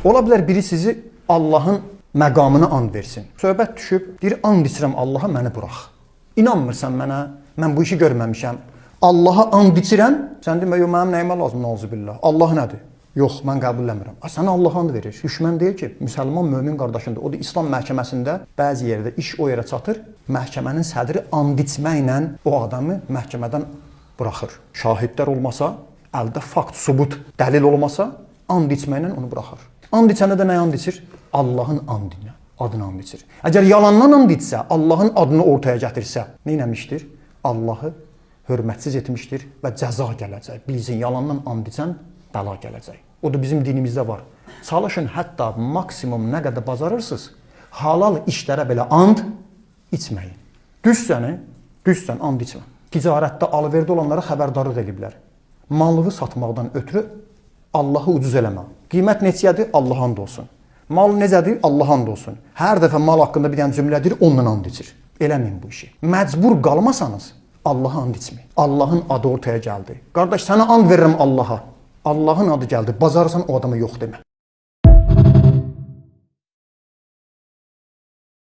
Ola bilər biri sizi Allahın məqamına and versin. Söhbət düşüb, deyir, and içirəm Allaha, məni burax. İnanmırsan mənə, mən bu işi görməmişəm. Allaha and içirəm, sən demə, yox, mənim nəyimə lazım, nauzubillah. Allah nədir? Yox, mən qəbul eləmirəm. Sənə Allah and verir. Düşmən deyil ki, müsəlman mömin qardaşındır. O da İslam məhkəməsində bəzi yerdə iş o yerə çatır. Məhkəmənin sədri and içməklə o adamı məhkəmədən buraxır. Şahidlər olmasa, əldə fakt, subut, dəlil olmasa, and içməklə onu buraxır. And içəndə də nə and içir? Allahın andını, adını and içir. Əgər yalandan and içsə, Allahın adını ortaya gətirsə, nə etmişdir? Allahı hörmətsiz etmişdir və cəza gələcək. Bilsin, yalandan and içən bəla gələcək. O da bizim dinimizdə var. Çalışın, hətta maksimum nə qədər bacarırsınız, halal işlərə belə and içməyin. Düzsən, and içmə. Ticarətdə alıverdə olanlara xəbərdarlıq ediblər. Mallığı satmaqdan ötürü Allahı ucuz eləmə. Qiymət neçədir? Allah and olsun. Mal necədir? Allah and olsun. Hər dəfə mal haqqında bir dənə cümlədir, ondan and içir. Eləməyin bu işi. Məcbur qalmasanız, Allaha and içməyin. Allahın adı ortaya gəldi. Qardaş, sənə and verirəm Allaha. Allahın adı gəldi. Bacarırsan o adama yox demə.